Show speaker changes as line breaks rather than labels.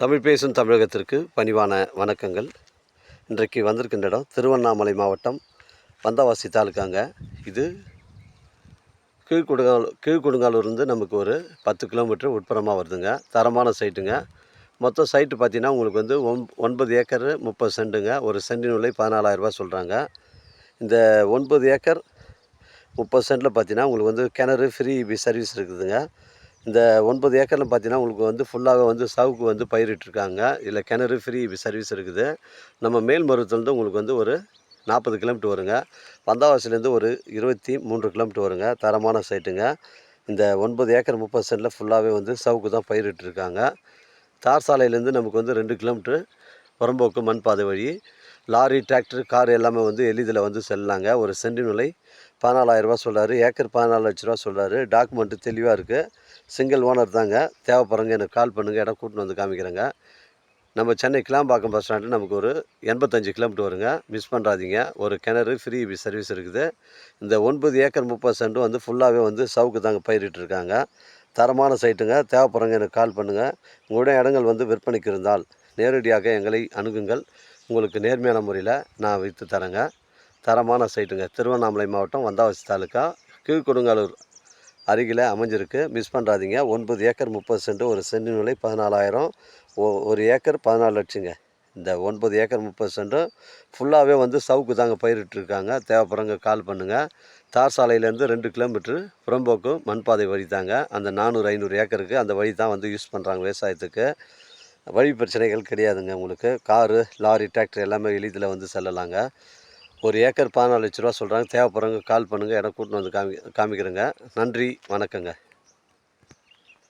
தமிழ் பேசும் தமிழகத்திற்கு பணிவான வணக்கங்கள். இன்றைக்கு வந்திருக்கின்ற இடம் திருவண்ணாமலை மாவட்டம் வந்தவாசி தாலுக்காங்க. இது கீழ்கொடுங்காலூர்லேருந்து நமக்கு ஒரு 10 கிலோமீட்டர் உட்புறமாக வருதுங்க. தரமான சைட்டுங்க. மொத்தம் சைட்டு பார்த்தீங்கன்னா உங்களுக்கு வந்து 9 ஏக்கர் 30 சென்ட்டுங்க. ஒரு சென்டின் விலை 14,000 ரூபா சொல்கிறாங்க. இந்த 9 ஏக்கர் 30 சென்ட்டில் பார்த்தீங்கன்னா உங்களுக்கு வந்து கிணறு ஃப்ரீ சர்வீஸ் இருக்குதுங்க. இந்த 9 ஏக்கரில் பார்த்தீங்கன்னா உங்களுக்கு வந்து ஃபுல்லாகவே வந்து சவுக்கு வந்து பயிரிட்டிருக்காங்க. இதில் கிணறு ஃப்ரீ சர்வீஸ் இருக்குது. நம்ம மேல்மருவத்தூர்லேருந்து உங்களுக்கு வந்து ஒரு 40 கிலோமீட்டர் வருங்க. வந்தவாசிலேருந்து ஒரு 23 கிலோமீட்டர் வருங்க. தரமான சைட்டுங்க. இந்த 9 ஏக்கர் 30 சென்ட்டில் ஃபுல்லாகவே வந்து சவுக்கு தான் பயிரிட்டிருக்காங்க. தார் சாலையிலேருந்து நமக்கு வந்து 2 கிலோமீட்ரு புறம்போக்கு மண் பாதை வழி லாரி, டிராக்டர், கார் எல்லாமே வந்து எளிதில் வந்து செல்லலாங்க. ஒரு சென்டின் விலை 14,000 ரூபா சொல்கிறாரு. ஏக்கர் 14 லட்ச ரூபா சொல்கிறாரு. டாக்குமெண்ட்டு தெளிவாக இருக்குது. சிங்கிள் ஓனர் தாங்க. தேவைப்படுறவங்க எனக்கு கால் பண்ணுங்கள். இடம் கூட்டின்னு வந்து காமிக்கிறேங்க. நம்ம சென்னை கிளாம்பாக்கம் பஸ் ஸ்டாண்டு நமக்கு ஒரு 85 கிலோமீட்டர் வருங்க. மிஸ் பண்ணுறாதீங்க. ஒரு கிணறு ஃப்ரீ சர்வீஸ் இருக்குது. இந்த 9 ஏக்கர் 30 சென்ட்டும் வந்து ஃபுல்லாகவே வந்து சவுக்கு தாங்க பயிரிட்டிருக்காங்க. தரமான சைட்டுங்க. தேவைப்படுறவங்க எனக்கு கால் பண்ணுங்கள். உங்களுடைய இடங்கள் வந்து விற்பனைக்கு இருந்தால் நேரடியாக எங்களை அணுகுங்கள். உங்களுக்கு நேர்மையான முறையில் நான் விற்று தரேங்க. தரமான சைட்டுங்க. திருவண்ணாமலை மாவட்டம் வந்தவாசி தாலுக்கா கீழ்கொடுங்காலூர் அருகில் அமைஞ்சிருக்கு. மிஸ் பண்ணுறாதீங்க. 9 ஏக்கர் 30 சென்ட். ஒரு சென்டின் விலை 14,000. ஒரு ஏக்கர் 14 லட்சங்க. இந்த 9 ஏக்கர் 30 சென்ட்டும் ஃபுல்லாகவே வந்து சவுக்கு தாங்க பயிரிட்டிருக்காங்க. தேவைப்படுறவங்க கால் பண்ணுங்கள். தார் சாலையிலேருந்து 2 கிலோமீட்ரு புறம்போக்கு மண்பாதை வழி தாங்க. அந்த 400, 500 ஏக்கருக்கு அந்த வழி தான் வந்து யூஸ் பண்ணுறாங்க விவசாயத்துக்கு. வழி பிரச்சனைகள் கிடையாதுங்க உங்களுக்கு. காரு, லாரி, டிராக்டர் எல்லாமே எளிதில் வந்து செல்லலாங்க. ஒரு ஏக்கர் 14 லட்ச ரூபா சொல்கிறாங்க. தேவைப்படுறவங்க கால் பண்ணுங்கள். இடம் கூட்டின்னு வந்து காமிக்கிறேங்க. நன்றி, வணக்கங்க.